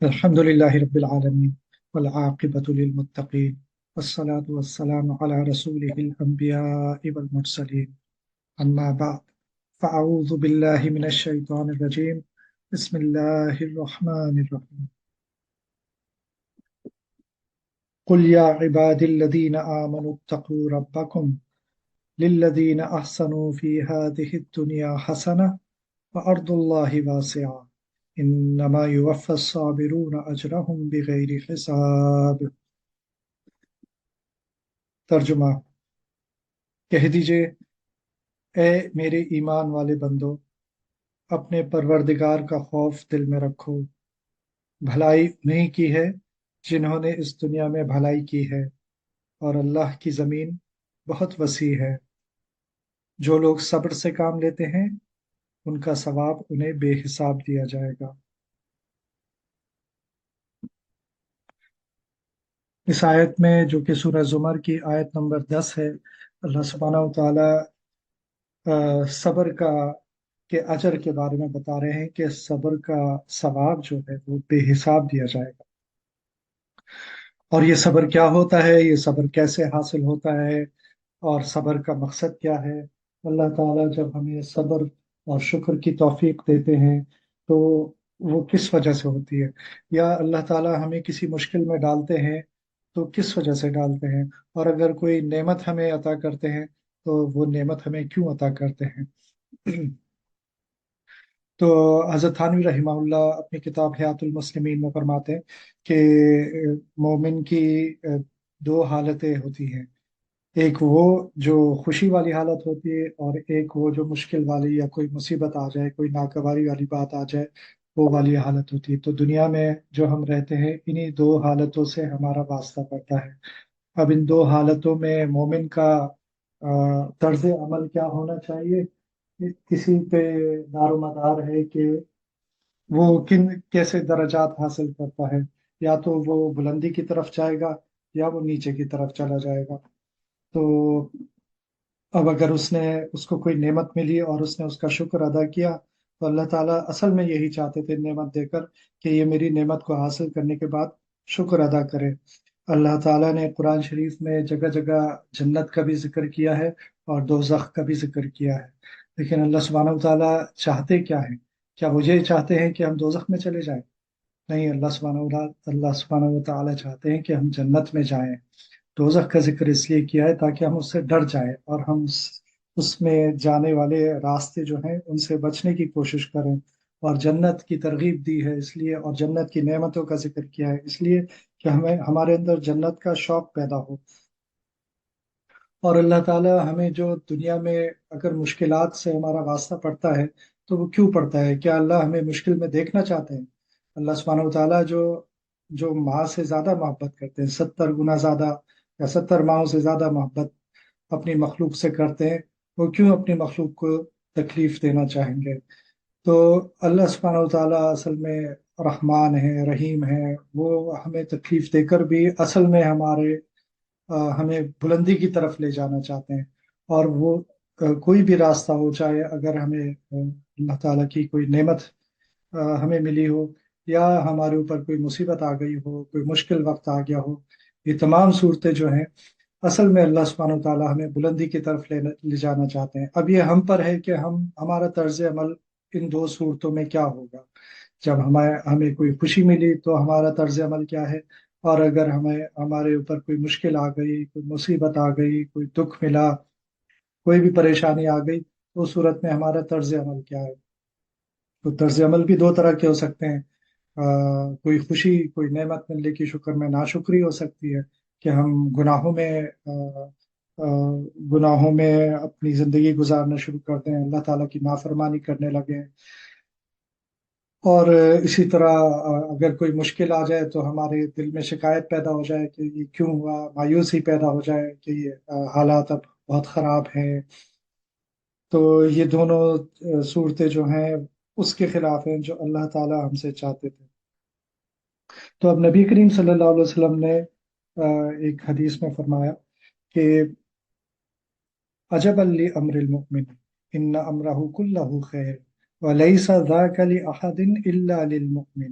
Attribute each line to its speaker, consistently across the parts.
Speaker 1: الحمد لله رب العالمين والعاقبة للمتقين والصلاة والسلام على رسوله الأنبياء والمرسلين أما بعد فأعوذ بالله من الشيطان الرجيم بسم الله الرحمن الرحيم قل يا عبادي الذين آمنوا اتقوا ربكم للذين أحسنوا في هذه الدنيا حسنة وأرض الله واسعة إنما يوفى الصابرون أجرهم بغير حساب۔ ترجمہ: کہہ دیجئے، اے میرے ایمان والے بندو، اپنے پروردگار کا خوف دل میں رکھو۔ بھلائی انہی کی ہے جنہوں نے اس دنیا میں بھلائی کی ہے، اور اللہ کی زمین بہت وسیع ہے۔ جو لوگ صبر سے کام لیتے ہیں ان کا ثواب انہیں بے حساب دیا جائے گا۔ اس آیت میں، جو کہ سورہ زمر کی آیت نمبر 10 ہے، اللہ سبحانہ و تعالی صبر کے اجر کے بارے میں بتا رہے ہیں کہ صبر کا ثواب جو ہے وہ بے حساب دیا جائے گا۔ اور یہ صبر کیا ہوتا ہے، یہ صبر کیسے حاصل ہوتا ہے، اور صبر کا مقصد کیا ہے؟ اللہ تعالیٰ جب ہمیں صبر اور شکر کی توفیق دیتے ہیں تو وہ کس وجہ سے ہوتی ہے؟ یا اللہ تعالیٰ ہمیں کسی مشکل میں ڈالتے ہیں تو کس وجہ سے ڈالتے ہیں؟ اور اگر کوئی نعمت ہمیں عطا کرتے ہیں تو وہ نعمت ہمیں کیوں عطا کرتے ہیں؟ تو حضرت تھانوی رحمہ اللہ اپنی کتاب حیات المسلمین میں فرماتے ہیں کہ مومن کی دو حالتیں ہوتی ہیں۔ ایک وہ جو خوشی والی حالت ہوتی ہے، اور ایک وہ جو مشکل والی، یا کوئی مصیبت آ جائے، کوئی ناگواری والی بات آ جائے، وہ والی حالت ہوتی ہے۔ تو دنیا میں جو ہم رہتے ہیں، انہی دو حالتوں سے ہمارا واسطہ پڑتا ہے۔ اب ان دو حالتوں میں مومن کا طرز عمل کیا ہونا چاہیے، کسی پہ دار و مدار ہے کہ وہ کیسے درجات حاصل کرتا ہے۔ یا تو وہ بلندی کی طرف جائے گا، یا وہ نیچے کی طرف چلا جائے گا۔ تو اب اگر اس کو کوئی نعمت ملی اور اس نے اس کا شکر ادا کیا، تو اللہ تعالیٰ اصل میں یہی چاہتے تھے نعمت دے کر، کہ یہ میری نعمت کو حاصل کرنے کے بعد شکر ادا کرے۔ اللہ تعالیٰ نے قرآن شریف میں جگہ جگہ جنت کا بھی ذکر کیا ہے اور دوزخ کا بھی ذکر کیا ہے، لیکن اللہ سبحانہ و تعالیٰ چاہتے کیا ہے؟ کیا وہ یہ چاہتے ہیں کہ ہم دوزخ میں چلے جائیں؟ نہیں، اللہ سبحانہ و تعالیٰ چاہتے ہیں کہ ہم جنت میں جائیں۔ دوزخ کا ذکر اس لیے کیا ہے تاکہ ہم اس سے ڈر جائیں، اور ہم اس میں جانے والے راستے جو ہیں ان سے بچنے کی کوشش کریں۔ اور جنت کی ترغیب دی ہے اس لیے، اور جنت کی نعمتوں کا ذکر کیا ہے اس لیے کہ ہمارے اندر جنت کا شوق پیدا ہو۔ اور اللہ تعالیٰ ہمیں جو دنیا میں اگر مشکلات سے ہمارا واسطہ پڑتا ہے تو وہ کیوں پڑتا ہے؟ کیا اللہ ہمیں مشکل میں دیکھنا چاہتے ہیں؟ اللہ سبحانہ و تعالیٰ جو ماں سے زیادہ محبت کرتے ہیں، 70 گنا زیادہ یا 70 ماہوں سے زیادہ محبت اپنی مخلوق سے کرتے ہیں، وہ کیوں اپنی مخلوق کو تکلیف دینا چاہیں گے؟ تو اللہ سبحانہ و تعالیٰ اصل میں رحمان ہے، رحیم ہے۔ وہ ہمیں تکلیف دے کر بھی اصل میں ہمیں بلندی کی طرف لے جانا چاہتے ہیں۔ اور وہ کوئی بھی راستہ ہو، چاہے اگر ہمیں اللہ تعالیٰ کی کوئی نعمت ہمیں ملی ہو، یا ہمارے اوپر کوئی مصیبت آ گئی ہو، کوئی مشکل وقت آ گیا ہو، یہ تمام صورتیں جو ہیں اصل میں اللہ سبحانہ و تعالیٰ ہمیں بلندی کی طرف لے جانا چاہتے ہیں۔ اب یہ ہم پر ہے کہ ہمارا طرز عمل ان دو صورتوں میں کیا ہوگا۔ جب ہمیں کوئی خوشی ملی تو ہمارا طرز عمل کیا ہے، اور اگر ہمارے اوپر کوئی مشکل آ گئی، کوئی مصیبت آ گئی، کوئی دکھ ملا، کوئی بھی پریشانی آ گئی، تو اس صورت میں ہمارا طرز عمل کیا ہے؟ تو طرز عمل بھی دو طرح کے ہو سکتے ہیں۔ کوئی خوشی، کوئی نعمت ملنے کی شکر میں ناشکری ہو سکتی ہے، کہ ہم آ، گناہوں میں اپنی زندگی گزارنا شروع کر دیں، اللہ تعالیٰ کی نافرمانی کرنے لگیں۔ اور اسی طرح اگر کوئی مشکل آ جائے تو ہمارے دل میں شکایت پیدا ہو جائے کہ یہ کیوں ہوا، مایوسی پیدا ہو جائے کہ یہ حالات اب بہت خراب ہیں۔ تو یہ دونوں صورتیں جو ہیں اس کے خلاف ہیں جو اللہ تعالیٰ ہم سے چاہتے تھے۔ تو اب نبی کریم صلی اللہ علیہ وسلم نے ایک حدیث میں فرمایا کہ عجبا لامر المؤمن ان امرہ کلہ خیر ولیس ذاک لأحد الا للمؤمن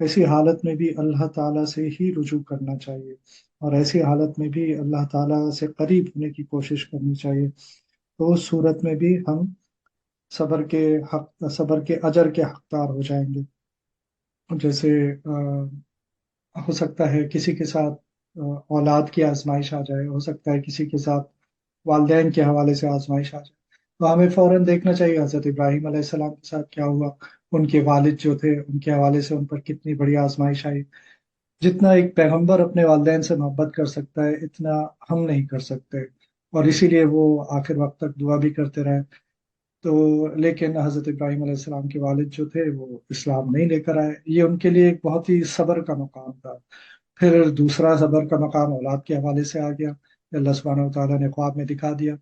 Speaker 1: ایسی حالت میں بھی اللہ تعالیٰ سے ہی رجوع کرنا چاہیے، اور ایسی حالت میں بھی اللہ تعالیٰ سے قریب ہونے کی کوشش کرنی چاہیے۔ تو اس صورت میں بھی ہم صبر کے اجر کے حقدار ہو جائیں گے۔ جیسے ہو سکتا ہے کسی کے ساتھ اولاد کی آزمائش آ جائے، ہو سکتا ہے کسی کے ساتھ والدین کے حوالے سے آزمائش آ جائے، تو ہمیں فوراً دیکھنا چاہیے حضرت ابراہیم علیہ السلام کے ساتھ کیا ہوا۔ ان کے والد جو تھے، ان کے حوالے سے ان پر کتنی بڑی آزمائش آئی۔ جتنا ایک پیغمبر اپنے والدین سے محبت کر سکتا ہے، اتنا ہم نہیں کر سکتے، اور اسی لیے وہ آخر وقت تک دعا بھی کرتے رہے۔ تو لیکن حضرت ابراہیم علیہ السلام کے والد جو تھے وہ اسلام نہیں لے کر آئے، یہ ان کے لیے ایک بہت ہی صبر کا مقام تھا۔ پھر دوسرا صبر کا مقام اولاد کے حوالے سے آ گیا، اللہ سبحانہ و تعالیٰ نے خواب میں دکھا دیا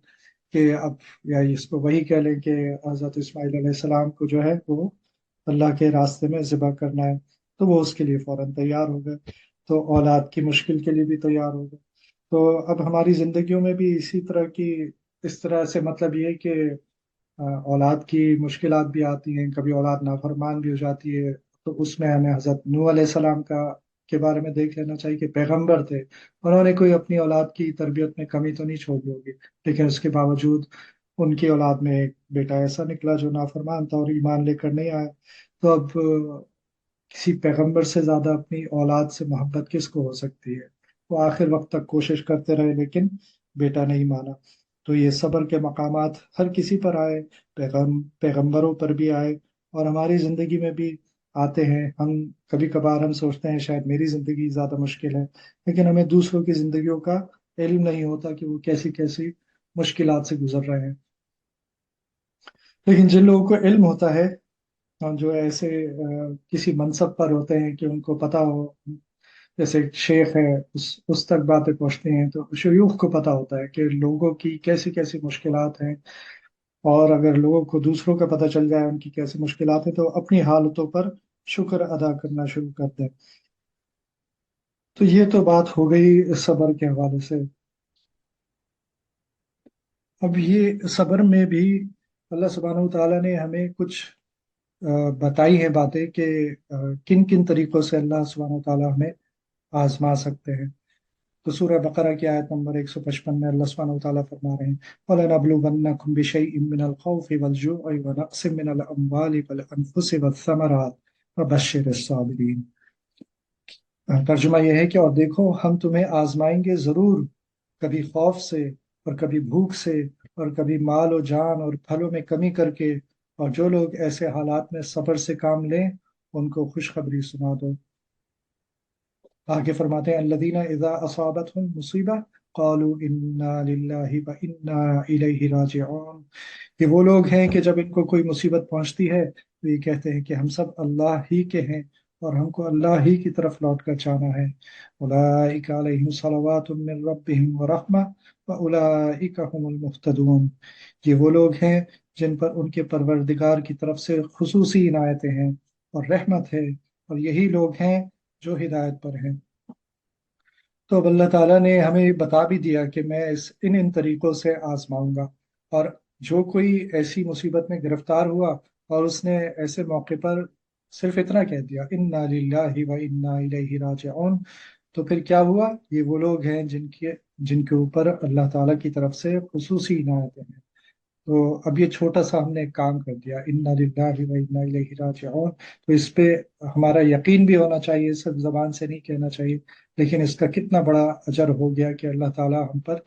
Speaker 1: کہ اب، یا اس کو وہی کہہ لیں کہ حضرت اسماعیل علیہ السلام کو جو ہے وہ اللہ کے راستے میں ذبح کرنا ہے، تو وہ اس کے لیے فوراً تیار ہو گئے، تو اولاد کی مشکل کے لیے بھی تیار ہو گئے۔ تو اب ہماری زندگیوں میں بھی اس طرح سے مطلب یہ کہ اولاد کی مشکلات بھی آتی ہیں، کبھی اولاد نافرمان بھی ہو جاتی ہے، تو اس میں ہمیں حضرت نوح علیہ السلام کے بارے میں دیکھ لینا چاہیے کہ پیغمبر تھے، انہوں نے کوئی اپنی اولاد کی تربیت میں کمی تو نہیں چھوڑی ہوگی، لیکن اس کے باوجود ان کی اولاد میں ایک بیٹا ایسا نکلا جو نافرمان تھا اور ایمان لے کر نہیں آیا۔ تو اب کسی پیغمبر سے زیادہ اپنی اولاد سے محبت کس کو ہو سکتی ہے؟ وہ آخر وقت تک کوشش کرتے رہے لیکن بیٹا نہیں مانا۔ تو یہ صبر کے مقامات ہر کسی پر آئے، پیغمبروں پر بھی آئے، اور ہماری زندگی میں بھی آتے ہیں۔ ہم کبھی کبھار ہم سوچتے ہیں شاید میری زندگی زیادہ مشکل ہے، لیکن ہمیں دوسروں کی زندگیوں کا علم نہیں ہوتا کہ وہ کیسی کیسی مشکلات سے گزر رہے ہیں۔ لیکن جن لوگوں کو علم ہوتا ہے، اور جو ایسے کسی منصب پر ہوتے ہیں کہ ان کو پتا ہو، جیسے ایک شیخ ہے، اس تک باتیں پہنچتی ہیں، تو شیوخ کو پتا ہوتا ہے کہ لوگوں کی کیسی کیسی مشکلات ہیں، اور اگر لوگوں کو دوسروں کا پتہ چل جائے ان کی کیسی مشکلات ہیں، تو اپنی حالتوں پر شکر ادا کرنا شروع کر دیں۔ تو یہ تو بات ہو گئی صبر کے حوالے سے۔ اب یہ صبر میں بھی اللہ سبحانہ و تعالیٰ نے ہمیں کچھ بتائی ہیں باتیں کہ کن کن طریقوں سے اللہ سبحانہ و تعالیٰ ہمیں آزما سکتے ہیں۔ تو سورہ بقرہ کی آیت نمبر 155 میں اللہ سبحانہ و تعالیٰ فرما رہے ہیں وَلَنَبْلُوَنَّكُمْ بِشَيْءٍ مِّنَ الْخَوْفِ وَالْجُوعِ وَنَقْصٍ مِّنَ الْأَمْوَالِ وَالْأَنفُسِ وَالثَّمَرَاتِ وَبَشِّرِ الصَّابِرِينَ۔ ترجمہ یہ ہے کہ اور دیکھو ہم تمہیں آزمائیں گے ضرور، کبھی خوف سے، اور کبھی بھوک سے، اور کبھی مال و جان اور پھلوں میں کمی کر کے، اور جو لوگ ایسے حالات میں صبر سے کام لیں ان کو خوشخبری سنا دو۔ آگے فرماتے ہیں الذین اذا اصابتهم مصیبہ قالوا انا للہ وانا الیہ راجعون۔ یہ وہ لوگ ہیں کہ جب ان کو کوئی مصیبت پہنچتی ہے تو یہ کہتے ہیں کہ ہم سب اللہ ہی کے ہیں اور ہم کو اللہ ہی کی طرف لوٹ کر جانا ہے۔ اولئک علیہم صلوات من ربہم ورحمہ واولئک هم المہتدون۔ یہ وہ لوگ ہیں جن پر ان کے پروردگار کی طرف سے خصوصی عنایتیں ہیں اور رحمت ہے، اور یہی لوگ ہیں جو ہدایت پر ہیں۔ تو اب اللہ تعالیٰ نے ہمیں بتا بھی دیا کہ میں ان طریقوں سے آزماؤں گا، اور جو کوئی ایسی مصیبت میں گرفتار ہوا اور اس نے ایسے موقع پر صرف اتنا کہہ دیا انا للہ و انا الیہ راجعون، تو پھر کیا ہوا؟ یہ وہ لوگ ہیں جن کے اوپر اللہ تعالیٰ کی طرف سے خصوصی عنایتیں ہیں۔ تو اب یہ چھوٹا سا ہم نے ایک کام کر دیا انا للہ و انا الیہ راجعون، تو اس پہ ہمارا یقین بھی ہونا چاہیے، صرف زبان سے نہیں کہنا چاہیے، لیکن اس کا کتنا بڑا اجر ہو گیا کہ اللہ تعالیٰ ہم پر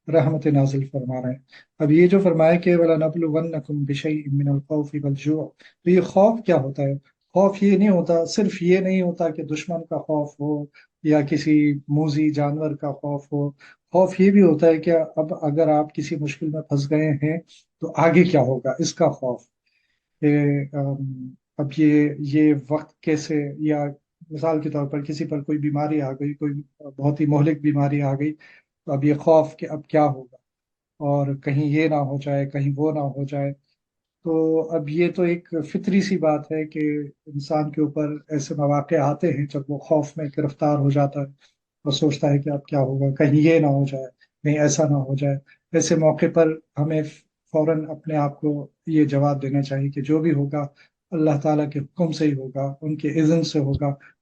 Speaker 1: رحمت نازل فرما رہے ہیں۔ اب یہ جو فرمایا کہ وَلَنَبْلُوَنَّكُمْ بِشَيْءٍ مِّنَ الْخَوْفِ وَالْجُوعِ، تو یہ خوف کیا ہوتا ہے؟ خوف یہ نہیں ہوتا، صرف یہ نہیں ہوتا کہ دشمن کا خوف ہو یا کسی موذی جانور کا خوف ہو۔ خوف یہ بھی ہوتا ہے کہ اب اگر آپ کسی مشکل میں پھنس گئے ہیں تو آگے کیا ہوگا، اس کا خوف کہ اب یہ وقت کیسے، یا مثال کے طور پر کسی پر کوئی بیماری آ گئی، کوئی بہت ہی مہلک بیماری آ گئی، تو اب یہ خوف کہ اب کیا ہوگا، اور کہیں یہ نہ ہو جائے، کہیں وہ نہ ہو جائے۔ تو اب یہ تو ایک فطری سی بات ہے کہ انسان کے اوپر ایسے مواقع آتے ہیں جب وہ خوف میں گرفتار ہو جاتا ہے اور سوچتا ہے کہ اب کیا ہوگا، کہیں یہ نہ ہو جائے، کہیں ایسا نہ ہو جائے۔ ایسے موقع پر ہمیں فوراً اپنے آپ کو یہ جواب دینا چاہیے کہ جو بھی ہوگا اللہ تعالیٰ کے حکم سے ہی ہوگا، ان کے اذن سے ہوگا،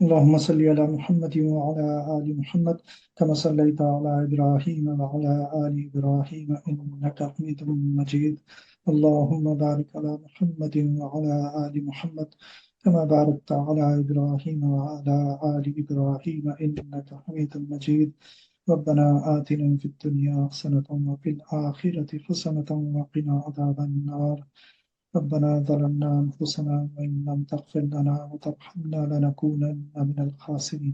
Speaker 1: اللهم صل على محمد وعلى آل محمد كما صليت على إبراهيم وعلى آل إبراهيم إنك حميد مجيد. اللهم بارك على محمد وعلى آل محمد كما باركت على إبراهيم وعلى آل إبراهيم إنك حميد مجيد. ربنا آتنا في الدنيا حسنة وفي الآخرة حسنة وقنا عذاب النار. ربنا ظلمنا أنفسنا وإن لم تغفر لنا وترحمنا لنكونن من الخاسرين.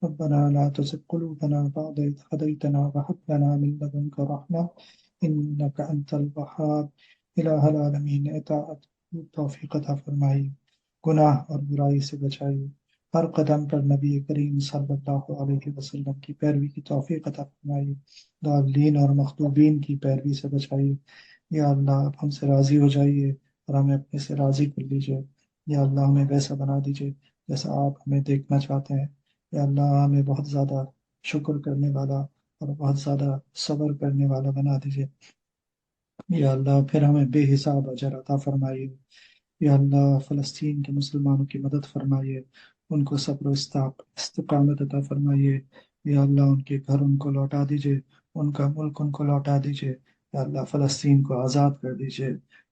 Speaker 1: ربنا لا تزغ قلوبنا بعد إذ هديتنا وهب لنا من لدنك رحمة إنك أنت الوهاب. إله العالمین اطاعت توفیق عطا فرمائی، گناہ اور برائی سے بچائی، ہر قدم پر نبی کریم صلی اللہ علیہ وسلم کی پیروی کی توفیق عطا فرمائی، ضالین اور مخذوبین کی پیروی سے بچائی۔ یا اللہ آپ ہم سے راضی ہو جائیے اور ہمیں اپنے سے راضی کر لیجئے۔ یا اللہ ہمیں ویسا بنا دیجئے جیسا آپ ہمیں دیکھنا چاہتے ہیں۔ یا اللہ ہمیں بہت زیادہ شکر کرنے والا اور بہت زیادہ صبر کرنے والا بنا دیجئے۔ یا اللہ پھر ہمیں بے حساب اجر عطا فرمائیے۔ یا اللہ فلسطین کے مسلمانوں کی مدد فرمائیے، ان کو صبر و استقامت عطا فرمائیے۔ یا اللہ ان کے گھر ان کو لوٹا دیجئے، ان کا ملک ان کو لوٹا دیجئے۔ یا اللہ فلسطین کو آزاد کر دیجئے۔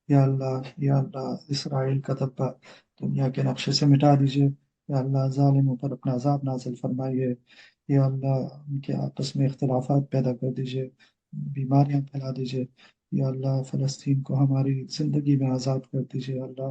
Speaker 1: یا اللہ اسرائیل کا دبہ دنیا کے نقشے سے مٹا دیجئے۔ یا اللہ ظالموں پر اپنا عذاب نازل فرمائیے، یا اللہ ان کے آپس میں اختلافات پیدا کر دیجیے، بیماریاں پھیلا دیجیے، یا اللہ فلسطین کو ہماری زندگی میں آزاد کر دیجیے، یا اللہ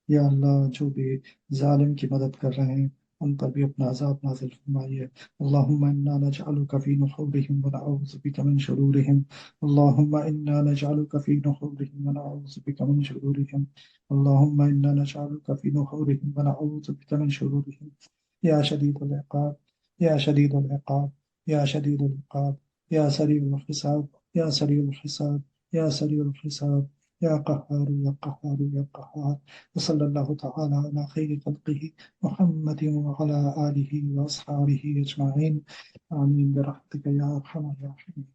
Speaker 1: یا اللہ جو بھی ظالم کی مدد کر رہے ہیں ان پر بھی اپنا عذاب نازل فرمائیے۔ اللہم انا نجعلک فی نحورہم ونعوذ بک من شرورہم، اللہم انا نجعلک فی نحورہم ونعوذ بک من شرورہم، اللہم انا نجعلک فی نحورہم ونعوذ بک من شرورہم، یا شدید العقاب، یا شدید العقاب، یا شدید العقاب، یا سریع الحساب، یا سریع الحساب، یا سریع الحساب، یا قہار یا قہار یا قہار۔ وصلی اللہ تعالی علی خیر خلقہ محمد وعلی آلہ واصحابہ اجمعین، آمین برحمتک یا ارحم الراحمین۔